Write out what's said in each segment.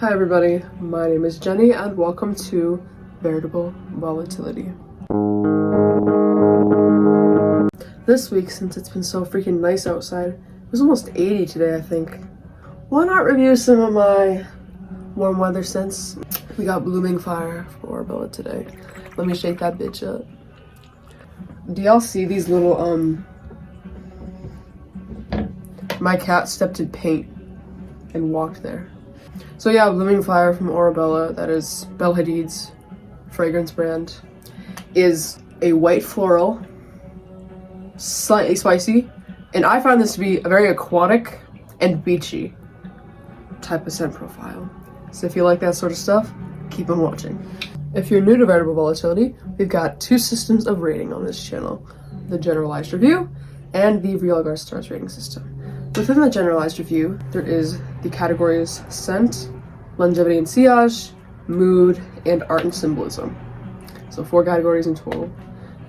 Hi everybody, my name is Jenny and welcome to Veritable Volatility. This week, since it's been so freaking nice outside, it was almost 80 today I think, why not review some of my warm weather scents? We got Blooming Fire from Orebella today. Let me shake that bitch up. Do y'all see these little, my cat stepped in paint and walked there. So yeah, Blooming Fire from Orebella, that is Belle Hadid's fragrance brand, is a white floral, slightly spicy, and I find this to be a very aquatic and beachy type of scent profile. So if you like that sort of stuff, keep on watching. If you're new to Veritable Volatility, we've got two systems of rating on this channel, the generalized review and the Realgar stars rating system. Within the generalized review, there is the categories scent, longevity and sillage, mood, and art and symbolism. So 4 categories in total.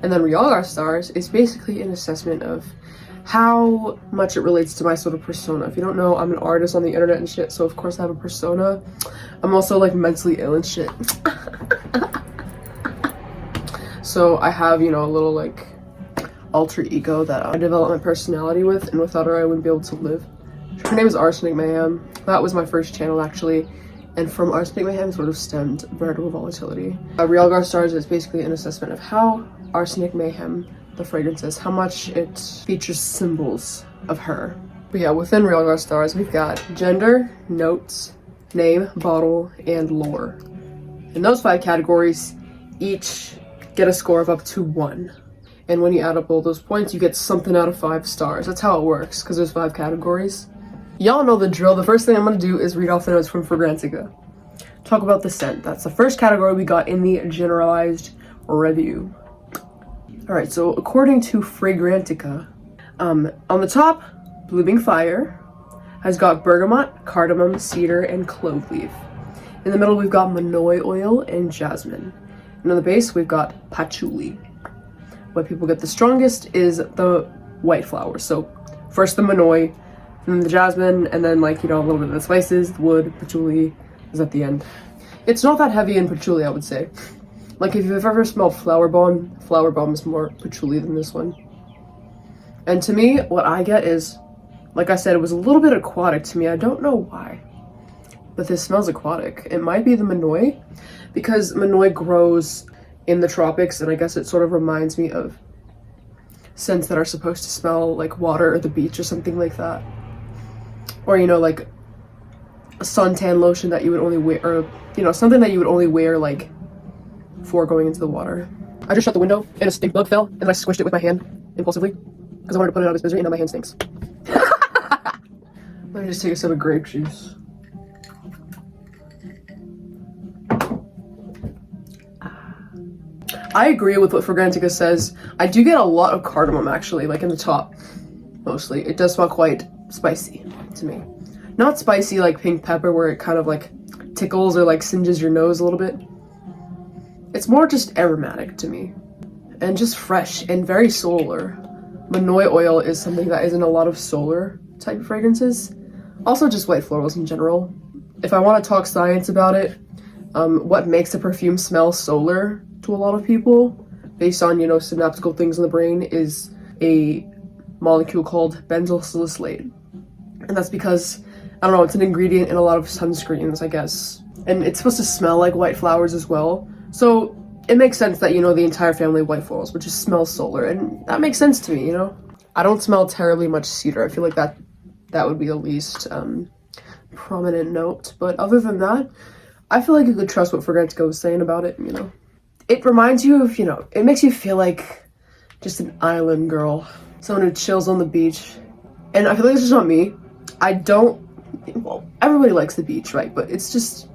And then Realgar stars is basically an assessment of how much it relates to my sort of persona. If you don't know, I'm an artist on the internet and shit, so of course I have a persona. I'm also like mentally ill and shit. So I have, you know, a little like alter ego that I develop my personality with, and without her I wouldn't be able to live. Her name is Arsenic Mayhem. That was my first channel actually, and from Arsenic Mayhem sort of stemmed Veritable Volatility. Realgar stars is basically an assessment of how Arsenic Mayhem, the fragrance, is, how much it features symbols of her. But yeah, within Realgar stars we've got gender, notes, name, bottle, and lore. In those 5 categories, each get a score of up to 1. And when you add up all those points, you get something out of 5 stars. That's how it works, because there's 5 categories. Y'all know the drill. The first thing I'm going to do is read off the notes from Fragrantica. Talk about the scent. That's the first category we got in the generalized review. Alright, so according to Fragrantica, on the top, Blooming Fire has got bergamot, cardamom, cedar, and clove leaf. In the middle, we've got manoi oil and jasmine. And on the base, we've got patchouli. What people get the strongest is the white flowers. So first the manoi, and then the jasmine, and then like, you know, a little bit of the spices, the wood, patchouli is at the end. It's not that heavy in patchouli, I would say. Like if you've ever smelled flower bomb is more patchouli than this one. And to me, what I get is, like I said, it was a little bit aquatic to me. I don't know why, but this smells aquatic. It might be the manoi, because manoi grows in the tropics, and I guess it sort of reminds me of scents that are supposed to smell like water or the beach or something like that. Or, you know, like a suntan lotion that you would only wear, or, you know, something that you would only wear like before going into the water. I just shut the window and a stink bug fell, and I squished it with my hand impulsively because I wanted to put it out of its misery, and now my hand stinks. Let me just take a sip of grape juice. I agree with what Fragrantica says. I do get a lot of cardamom actually, like in the top, mostly. It does smell quite spicy to me. Not spicy like pink pepper where it kind of like tickles or like singes your nose a little bit. It's more just aromatic to me. And just fresh and very solar. Manoi oil is something that isn't a lot of solar type of fragrances. Also just white florals in general. If I want to talk science about it, what makes a perfume smell solar to a lot of people, based on, you know, synaptical things in the brain, is a molecule called benzyl salicylate. And that's because, I don't know, it's an ingredient in a lot of sunscreens, I guess. And it's supposed to smell like white flowers as well. So it makes sense that, you know, the entire family of white florals would just smell solar, and that makes sense to me, you know? I don't smell terribly much cedar. I feel like that would be the least prominent note. But other than that, I feel like you could trust what Fragrantica was saying about it, you know? It reminds you of, you know, it makes you feel like just an island girl. Someone who chills on the beach. And I feel like it's just not me. I don't, well, everybody likes the beach, right? But it's just,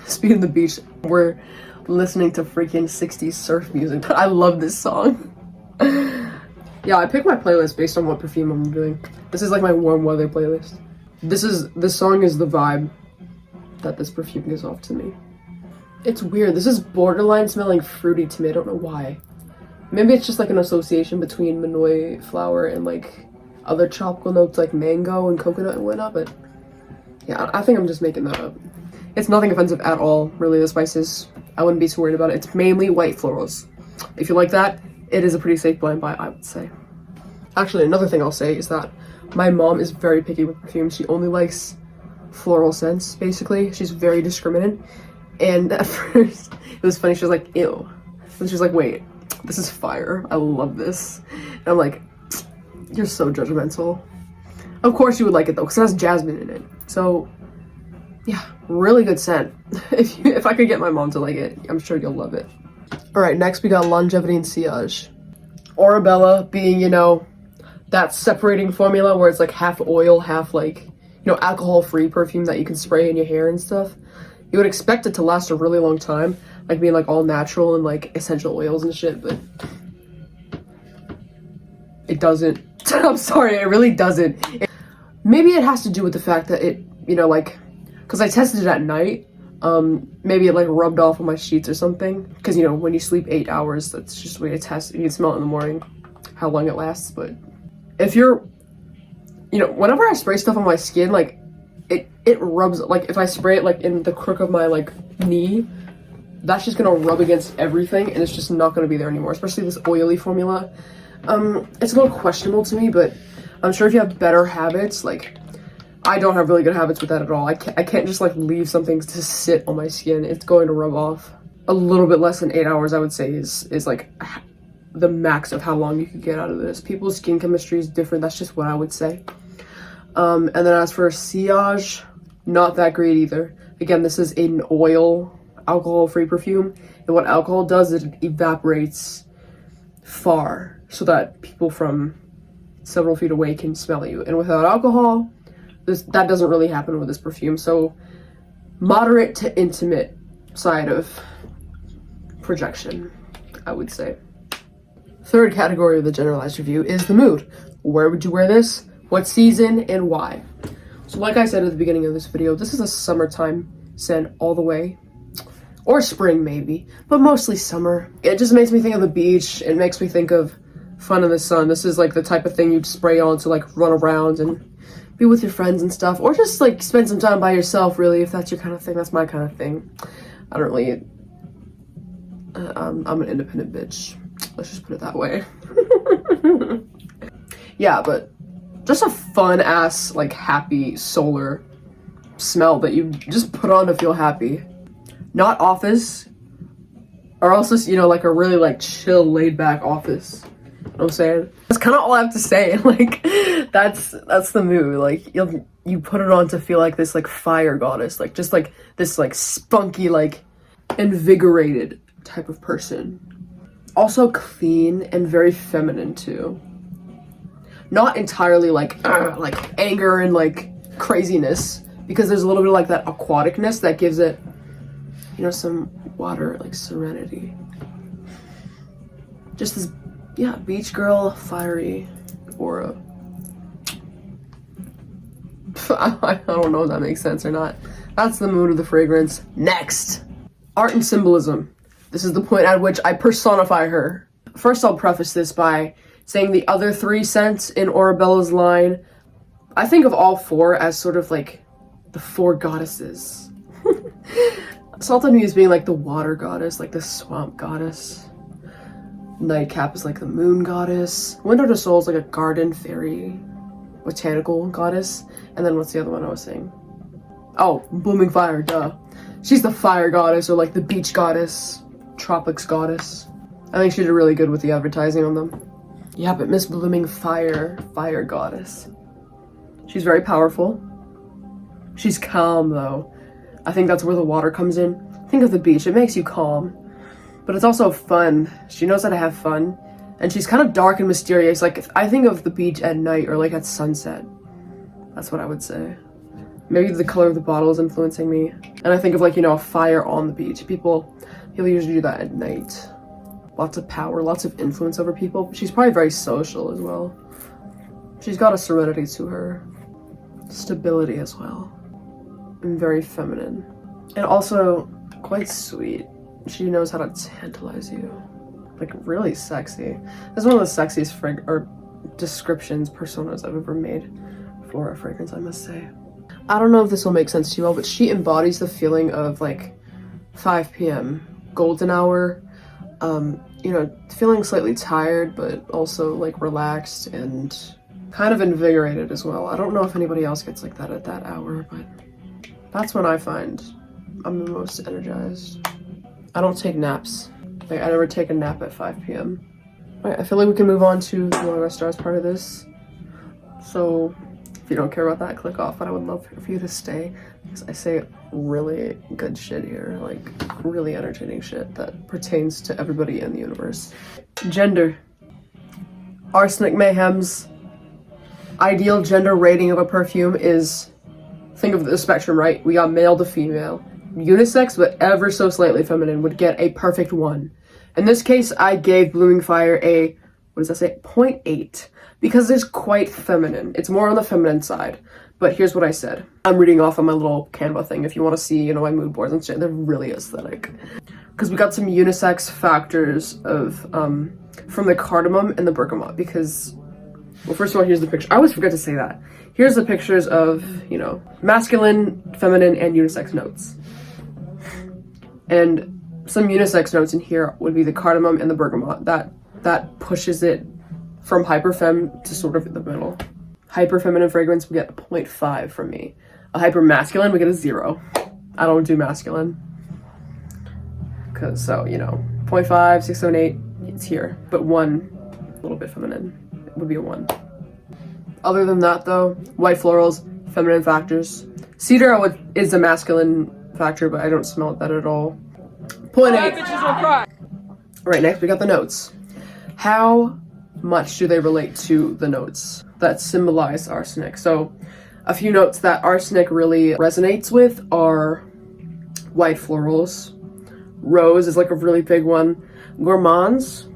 speaking of the beach, we're listening to freaking 60s surf music. I love this song. Yeah, I picked my playlist based on what perfume I'm doing. This is like my warm weather playlist. This song is the vibe that this perfume gives off to me. It's weird. This is borderline smelling fruity to me. I don't know why. Maybe it's just like an association between manoi flower and like other tropical notes like mango and coconut and whatnot, but yeah, I think I'm just making that up. It's nothing offensive at all, really, the spices. I wouldn't be too worried about it. It's mainly white florals. If you like that, it is a pretty safe blind buy, I would say. Actually, another thing I'll say is that my mom is very picky with perfume. She only likes floral scents, basically. She's very discriminant. And at first, it was funny. She was like, ew. And she was like, wait, this is fire. I love this. And I'm like, you're so judgmental. Of course you would like it though, because it has jasmine in it. So, yeah, really good scent. If I could get my mom to like it, I'm sure you'll love it. All right, next we got Longevity and Sillage. Orebella being, you know, that separating formula where it's like half oil, half like, you know, alcohol-free perfume that you can spray in your hair and stuff. You would expect it to last a really long time, like being like all natural and like essential oils and shit, but it doesn't. I'm sorry, it really doesn't. Maybe it has to do with the fact that it, you know, like, because I tested it at night, maybe it like rubbed off on my sheets or something, because, you know, when you sleep 8 hours, that's just the way to test. You can smell it in the morning, how long it lasts. But if you're, you know, whenever I spray stuff on my skin, like, it rubs, like, if I spray it like in the crook of my like knee, that's just gonna rub against everything, and it's just not gonna be there anymore, especially this oily formula. It's a little questionable to me, but I'm sure if you have better habits, like, I don't have really good habits with that at all. I can't just like leave something to sit on my skin. It's going to rub off. A little bit less than 8 hours, I would say, is like the max of how long you could get out of this. People's skin chemistry is different. That's just what I would say. And then as for Sillage, not that great either. Again, this is an oil, alcohol-free perfume, and what alcohol does is it evaporates far so that people from several feet away can smell you. And without alcohol, that doesn't really happen with this perfume. So moderate to intimate side of projection, I would say. Third category of the generalized review is the mood. Where would you wear this? What season and why? So like I said at the beginning of this video, this is a summertime scent all the way. Or spring maybe, but mostly summer. It just makes me think of the beach. It makes me think of fun in the sun. This is like the type of thing you'd spray on to like run around and be with your friends and stuff, or just like spend some time by yourself, really, if that's your kind of thing. That's my kind of thing. I don't really, I'm an independent bitch. Let's just put it that way. Yeah, but just a fun ass, like, happy solar smell that you just put on to feel happy. Not office, or also, you know, like a really like chill, laid back office. You know what I'm saying? That's kind of all I have to say. Like, that's the mood. Like, you put it on to feel like this like fire goddess, like just like this like spunky, like invigorated type of person. Also clean and very feminine too. Not entirely like anger and like craziness, because there's a little bit of like that aquaticness that gives it, you know, some water, like serenity. Just this, yeah, beach girl, fiery aura. I don't know if that makes sense or not. That's the mood of the fragrance. Next, art and symbolism. This is the point at which I personify her. First, I'll preface this by saying the other 3 scents in Orebella's line, I think of all 4 as sort of like the 4 goddesses. Sultan is being like the water goddess, like the swamp goddess. Nightcap is like the moon goddess. Window to Soul is like a garden fairy, botanical goddess. And then what's the other one I was saying? Oh, Blooming Fire, duh. She's the fire goddess, or like the beach goddess, tropics goddess. I think she did really good with the advertising on them. Yeah, but Miss Blooming Fire, fire goddess. She's very powerful. She's calm though. I think that's where the water comes in. Think of the beach, it makes you calm. But it's also fun. She knows how to have fun. And she's kind of dark and mysterious. Like, I think of the beach at night or like at sunset. That's what I would say. Maybe the color of the bottle is influencing me. And I think of like, you know, a fire on the beach. People usually do that at night. Lots of power, lots of influence over people. She's probably very social as well. She's got a serenity to her. Stability as well. And very feminine. And also quite sweet. She knows how to tantalize you. Like, really sexy. This is one of the sexiest descriptions, personas I've ever made for a fragrance, I must say. I don't know if this will make sense to you all, but she embodies the feeling of like 5 p.m. golden hour, you know, feeling slightly tired, but also like relaxed and kind of invigorated as well. I don't know if anybody else gets like that at that hour, but that's when I find I'm the most energized. I don't take naps. Like, I never take a nap at 5 p.m. Alright, I feel like we can move on to the Realgar stars part of this. So if you don't care about that, click off, but I would love for you to stay because I say really good shit here, like really entertaining shit that pertains to everybody in the universe. Gender. Arsenic Mayhem's ideal gender rating of a perfume is, think of the spectrum, right? We got male to female. Unisex, but ever so slightly feminine, would get a perfect 1. In this case, I gave Blooming Fire a, what does that say, 0.8, because it's quite feminine. It's more on the feminine side. But here's what I said. I'm reading off on my little Canva thing if you want to see, you know, my mood boards and shit. They're really aesthetic. Because we got some unisex factors of, from the cardamom and the bergamot, because, well, first of all, here's the picture. I always forget to say that. Here's the pictures of, you know, masculine, feminine, and unisex notes. And some unisex notes in here would be the cardamom and the bergamot. That pushes it from hyperfem to sort of in the middle. Hyper feminine fragrance would get a 0.5 from me. A hyper masculine would get a 0. I don't do masculine. Cause so, you know, 0.5, 6, 7, 8, it's here. But 1, a little bit feminine, would be a 1. Other than that though, white florals, feminine factors. Cedar is a masculine factor, but I don't smell that at all. 0.8. Right, next we got the notes. How much do they relate to the notes that symbolize arsenic? So a few notes that arsenic really resonates with are white florals. Rose is like a really big one. Gourmands,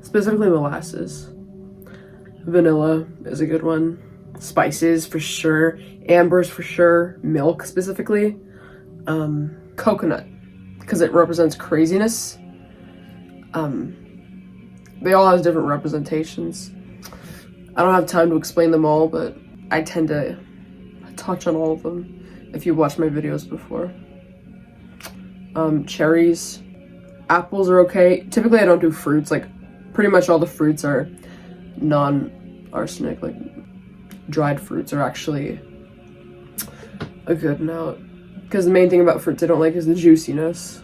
specifically molasses. Vanilla is a good one. Spices for sure. Ambers for sure. Milk specifically. Coconut, because it represents craziness. They all have different representations. I don't have time to explain them all, but I tend to touch on all of them if you watched my videos before. Cherries. Apples are okay. Typically I don't do fruits, like pretty much all the fruits are non-arsenic, like dried fruits are actually a good note. Because the main thing about fruits I don't like is the juiciness.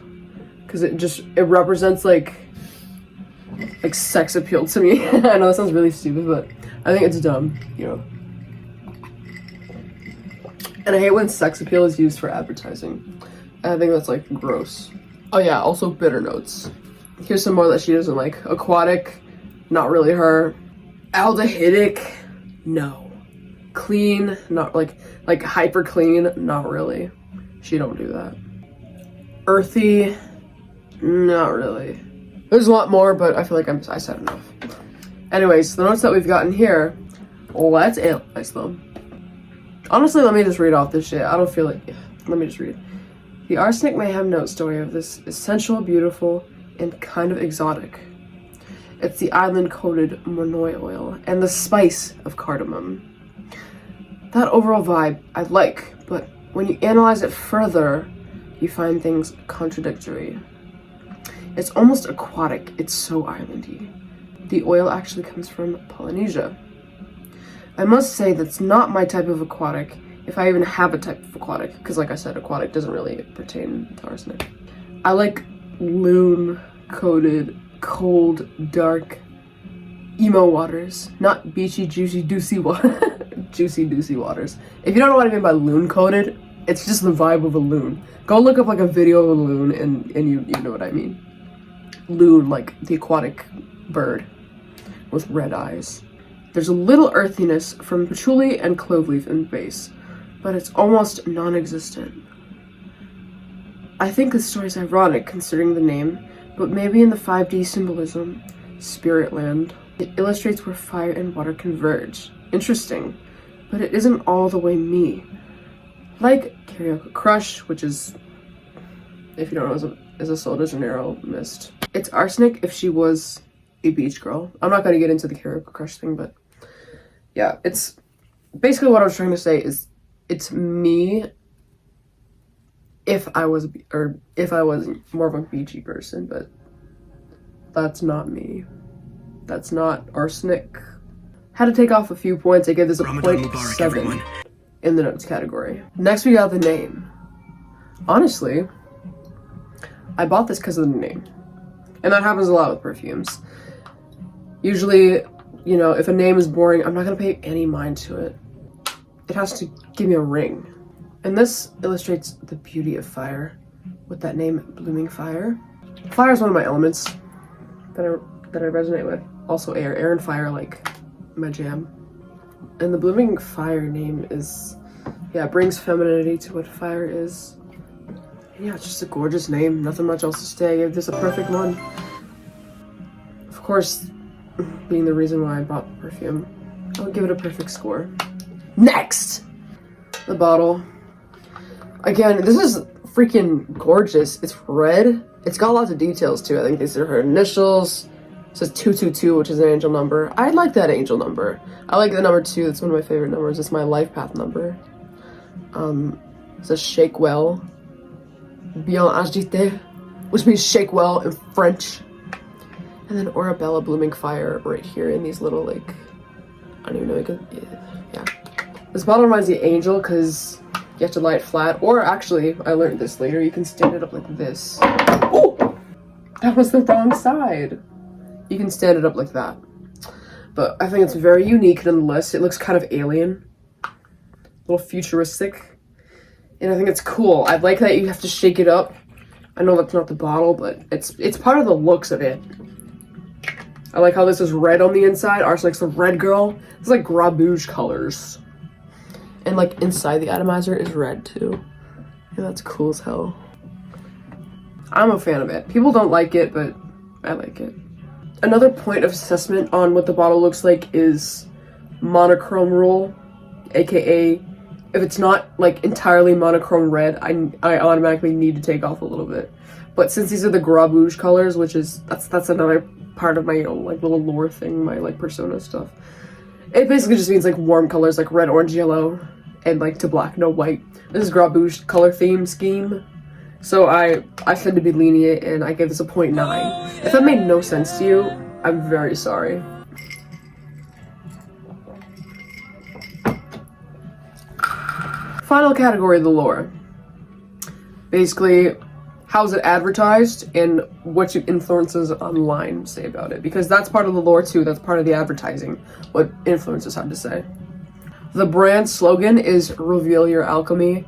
Because it represents like sex appeal to me. I know that sounds really stupid, but I think it's dumb, you know. And I hate when sex appeal is used for advertising. I think that's like gross. Oh yeah, also bitter notes. Here's some more that she doesn't like. Aquatic, not really her. Aldehydic, no. Clean, not like hyper clean, not really. She don't do that. Earthy, not really. There's a lot more, but I feel like I said enough. Anyways, the notes that we've gotten here, let's analyze them. Honestly, let me just read off this shit. I don't feel like, let me just read. The arsenic mayhem note story of this is sensual, beautiful, and kind of exotic. It's the island-coated monoi oil and the spice of cardamom. That overall vibe I like, but when you analyze it further, you find things contradictory. It's almost aquatic, it's so islandy. The oil actually comes from Polynesia. I must say that's not my type of aquatic, if I even have a type of aquatic, because like I said, aquatic doesn't really pertain to arsenic. I like loon-coated, cold, dark, emo waters, not beachy, juicy, juicy water. Juicy, juicy waters. If you don't know what I mean by loon-coated, it's just the vibe of a loon. Go look up like a video of a loon and you know what I mean. Loon, like the aquatic bird with red eyes. There's a little earthiness from patchouli and clove leaf in base, but it's almost non-existent. I think this story is ironic considering the name, but maybe in the 5D symbolism, Spirit Land, it illustrates where fire and water converge. Interesting, but it isn't all the way me. Like Karaoke Crush, which is, if you don't know, is a Sol de Janeiro mist. It's arsenic if she was a beach girl. I'm not going to get into the Karaoke Crush thing, but yeah, it's basically what I was trying to say is it's me if I was more of a beachy person, but that's not me. That's not arsenic. Had to take off a few points. I gave this a 0.7 in the notes category. Next we got the name. Honestly, I bought this because of the name. And that happens a lot with perfumes. Usually, you know, if a name is boring, I'm not gonna pay any mind to it. It has to give me a ring. And this illustrates the beauty of fire with that name, Blooming Fire. Fire is one of my elements that I resonate with. Also air and fire, like my jam. And the Blooming Fire name is, yeah, it brings femininity to what fire is. And yeah, it's just a gorgeous name. Nothing much else to say. I gave this a perfect one. Of course, being the reason why I bought the perfume, I'll give it a perfect score. Next! The bottle. Again, this is freaking gorgeous. It's red. It's got lots of details too. I think these are her initials. It says 222, which is an angel number. I like that angel number. I like the number 2. That's one of my favorite numbers. It's my life path number. It says shake well. Bien agité, which means shake well in French. And then Orebella Blooming Fire right here in these little, like, I don't even know, yeah. This bottle reminds me of angel because you have to lie it flat. Or actually, I learned this later, you can stand it up like this. Oh! That was the wrong side. You can stand it up like that. But I think it's very unique nonetheless. It looks kind of alien. A little futuristic. And I think it's cool. I like that you have to shake it up. I know that's not the bottle, but it's part of the looks of it. I like how this is red on the inside. Arsenic's the red girl. It's like Grabouge colors. And like inside the atomizer is red too. Yeah, that's cool as hell. I'm a fan of it. People don't like it, but I like it. Another point of assessment on what the bottle looks like is monochrome rule, aka if it's not like entirely monochrome red, I automatically need to take off a little bit. But since these are the Grabouge colors, which is that's another part of my own like little lore thing, my like persona stuff. It basically just means like warm colors like red, orange, yellow, and like to black, no white. This is Grabouge color theme scheme. So I tend to be lenient and I gave this a 0.9. If that made no sense to you, I'm very sorry. Final category, the lore. Basically, how's it advertised and what influencers online say about it. Because that's part of the lore too, that's part of the advertising, what influencers have to say. The brand slogan is reveal your alchemy,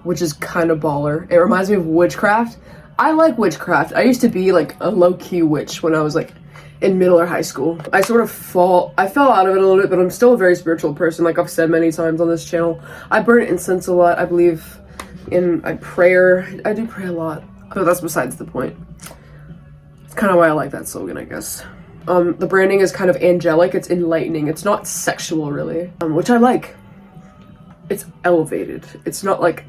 which is kind of baller. It reminds me of witchcraft. I like witchcraft. I used to be like a low-key witch when I was like in middle or high school. I fell out of it a little bit, but I'm still a very spiritual person, like I've said many times on this channel. I burn incense a lot. I believe in prayer. I do pray a lot, but that's besides the point. It's kind of why I like that slogan, I guess. The branding is kind of angelic. It's enlightening. It's not sexual, really, which I like. It's elevated. It's not like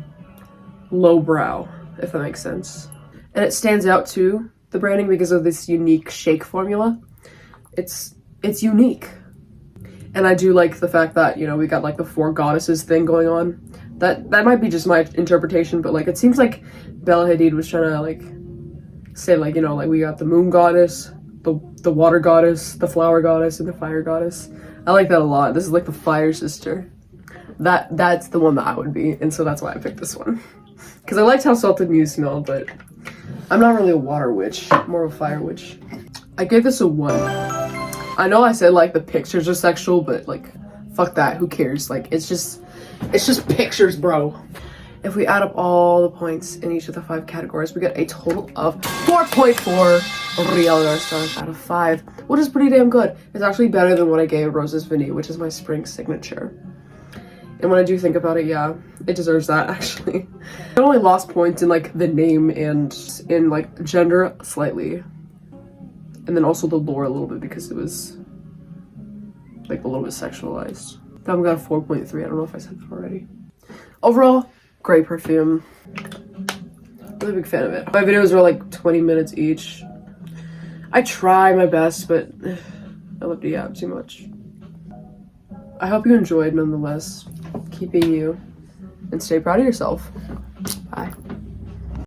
lowbrow, if that makes sense. And it stands out too, the branding, because of this unique shake formula. It's unique. And I do like the fact that, you know, we got like the 4 goddesses thing going on. That might be just my interpretation, but like it seems like Bella Hadid was trying to like say like, you know, like we got the moon goddess, the water goddess, the flower goddess, and the fire goddess. I like that a lot. This is like the fire sister. That's the one that I would be, and so that's why I picked this one. Because I liked how Salted Muse smelled, but I'm not really a water witch, more of a fire witch. I gave this a 1. I know I said like the pictures are sexual, but like fuck that, who cares? Like it's just pictures, bro. If we add up all the points in each of the 5 categories, we get a total of 4.4 Realgar stars out of 5, which is pretty damn good. It's actually better than what I gave Rose's Vanille, which is my spring signature. And when I do think about it, yeah, it deserves that, actually. I only lost points in, like, the name and in, like, gender slightly. And then also the lore a little bit because it was, like, a little bit sexualized. That one got a 4.3. I don't know if I said that already. Overall, great perfume. Really big fan of it. My videos are, like, 20 minutes each. I try my best, but I love to yap too much. I hope you enjoyed nonetheless. Keeping you and stay proud of yourself. Bye.